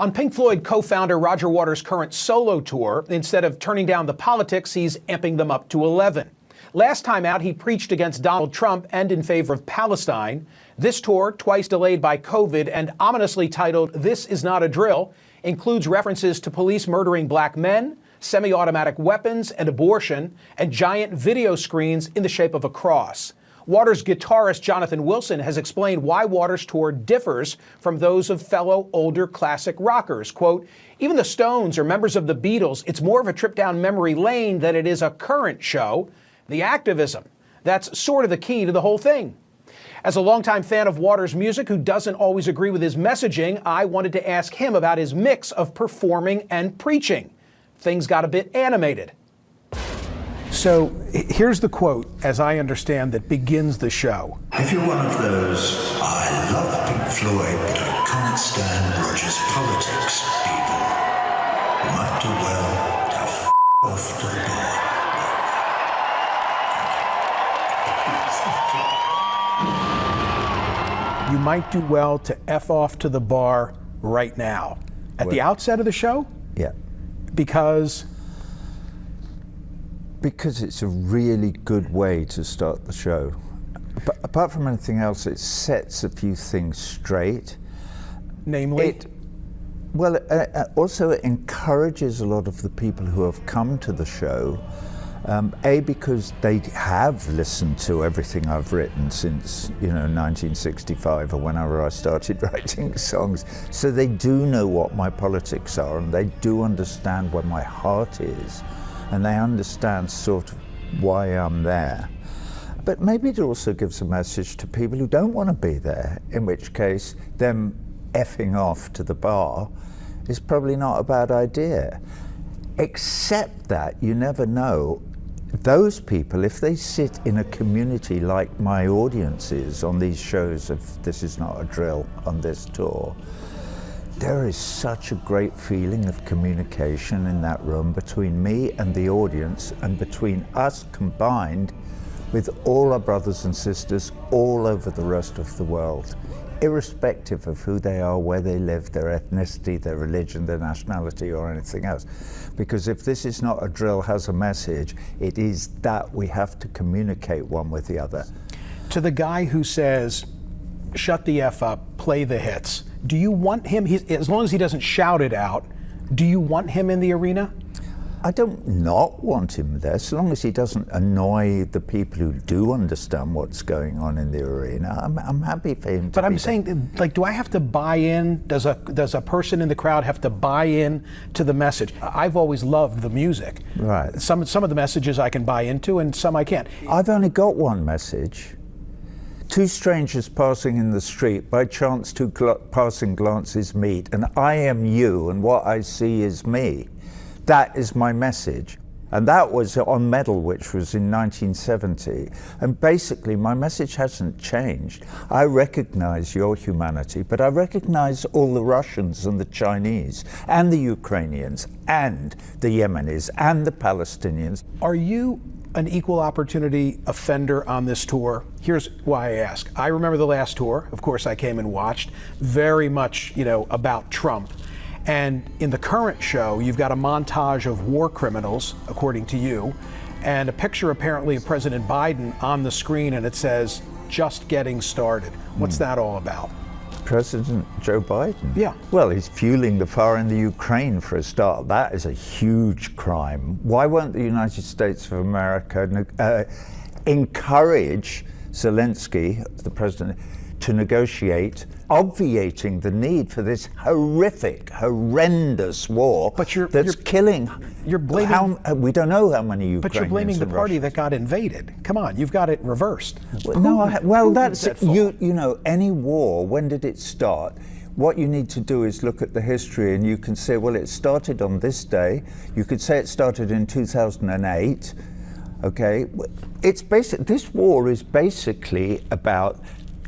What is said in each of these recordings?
On Pink Floyd co-founder Roger Waters' current solo tour, instead of turning down the politics, he's amping them up to 11. Last time out, he preached against Donald Trump and in favor of Palestine. This tour, twice delayed by COVID and ominously titled "This Is Not a Drill," includes references to police murdering black men, semi-automatic weapons and abortion, and giant video screens in the shape of a cross. Waters' guitarist Jonathan Wilson has explained why Waters' tour differs from those of fellow older classic rockers. Quote, "Even the Stones or members of the Beatles, it's more of a trip down memory lane than it is a current show. The activism, that's sort of the key to the whole thing." As a longtime fan of Waters' music who doesn't always agree with his messaging, I wanted to ask him about his mix of performing and preaching. Things got a bit animated. So here's the quote, as I understand, that begins the show. If you're one of those, I love Pink Floyd, but I can't stand Roger's politics, people, you might do well to f*** off to the bar. You might do well to F off to the bar right now. At the outset of the show? Yeah. Because it's a really good way to start the show. But apart from anything else, it sets a few things straight. Namely? Also it encourages a lot of the people who have come to the show, because they have listened to everything I've written since, 1965 or whenever I started writing songs. So they do know what my politics are, and they do understand where my heart is, and they understand sort of why I'm there. But maybe it also gives a message to people who don't want to be there, in which case them effing off to the bar is probably not a bad idea. Except that you never know, those people, if they sit in a community like my audience is on these shows of This Is Not a Drill on this tour, there is such a great feeling of communication in that room between me and the audience, and between us combined with all our brothers and sisters all over the rest of the world, irrespective of who they are, where they live, their ethnicity, their religion, their nationality, or anything else. Because if This Is Not a Drill has a message, it is that we have to communicate one with the other. To the guy who says, shut the F up, play the hits, do you want him, as long as he doesn't shout it out, do you want him in the arena? I don't not want him there, so long as he doesn't annoy the people who do understand what's going on in the arena. I'm happy for him to But I'm saying, do I have to buy in? Does a person in the crowd have to buy in to the message? I've always loved the music. Right. Some of the messages I can buy into, and some I can't. I've only got one message. Two strangers passing in the street, by chance two passing glances meet, and I am you, and what I see is me. That is my message. And that was on Medal, which was in 1970. And basically, my message hasn't changed. I recognize your humanity, but I recognize all the Russians and the Chinese and the Ukrainians and the Yemenis and the Palestinians. Are you an equal opportunity offender on this tour? Here's why I ask. I remember the last tour. Of course, I came and watched. Very much, about Trump. And in the current show, you've got a montage of war criminals, according to you, and a picture apparently of President Biden on the screen, and it says, "Just getting started." What's that all about? President Joe Biden? Yeah. Well, he's fueling the fire in the Ukraine for a start. That is a huge crime. Why won't the United States of America encourage Zelensky, the president, to negotiate, obviating the need for this horrendous war that's killing. You're blaming. We don't know how many Ukrainians. But you're blaming the party that got invaded. Come on, you've got it reversed. That's any war. When did it start? What you need to do is look at the history, and you can say, well, it started on this day. You could say it started in 2008. Okay, this war is basically about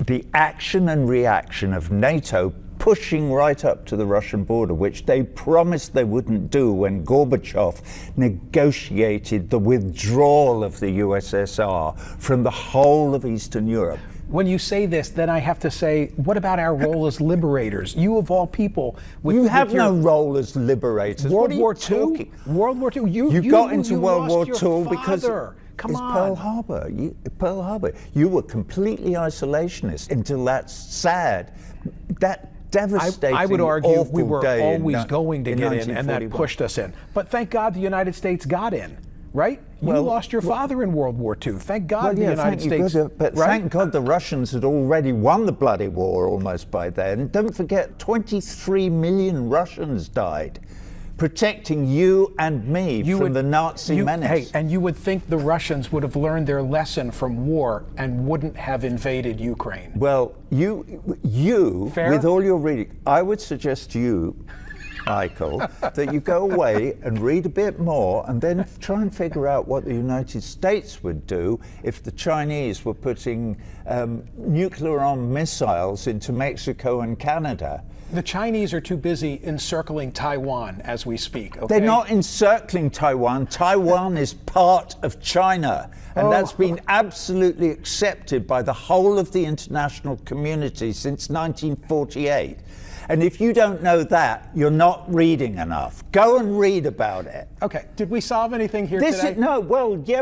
the action and reaction of NATO pushing right up to the Russian border, which they promised they wouldn't do when Gorbachev negotiated the withdrawal of the USSR from the whole of Eastern Europe. when you say this, then I have to say, what about our role as liberators? You of all people, you have no role as liberators. World War II. World War II. You got into World War II because Come on. Pearl Harbor. Pearl Harbor. You were completely isolationist until that sad, that devastating, I would argue we were day always going to get in, and that pushed us in. But thank God the United States got in, right? You lost your father in World War II. Thank God the United States. But right? thank God the Russians had already won the bloody war almost by then. And don't forget, 23 million Russians died, protecting you and me from the Nazi menace. Hey, and you would think the Russians would have learned their lesson from war and wouldn't have invaded Ukraine. Well, you Fair? with all your reading, I would suggest you, Michael, that you go away and read a bit more and then try and figure out what the United States would do if the Chinese were putting nuclear-armed missiles into Mexico and Canada. The Chinese are too busy encircling Taiwan as we speak. Okay? They're not encircling Taiwan. Taiwan is part of China. And that's been absolutely accepted by the whole of the international community since 1948. And if you don't know that, you're not reading enough. Go and read about it. Okay. Did we solve anything here today?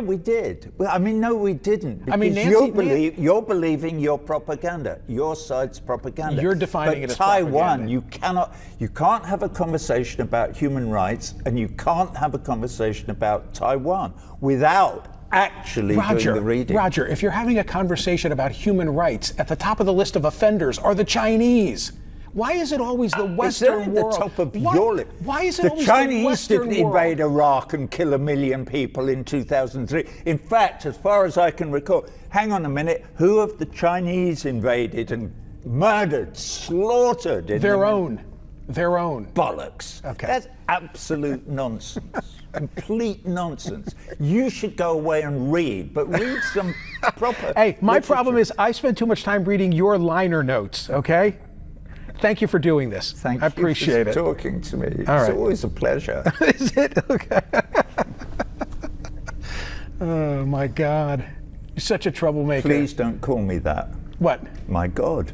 We did. Well, I mean, no, we didn't. Because you're believing your propaganda, your side's propaganda. You're defining it as Taiwan, propaganda. you can't have a conversation about human rights, and you can't have a conversation about Taiwan without actually doing the reading. Roger, if you're having a conversation about human rights, at the top of the list of offenders are the Chinese. Why is it always the Western world? At the top of your list. Why is it the always Chinese the Western didn't world? invade Iraq and kill 1 million people in 2003. In fact, as far as I can recall, hang on a minute, who have the Chinese invaded and murdered, slaughtered? Their own. Bollocks. Okay. That's absolute nonsense. Complete nonsense. You should go away and read, but read some proper Hey, my literature. problem is I spend too much time reading your liner notes, okay? Thank you for doing this. Thank I appreciate you for it. talking to me. It's right. always a pleasure. Is it? Okay. Oh, my God. You're such a troublemaker. Please don't call me that. What? My God.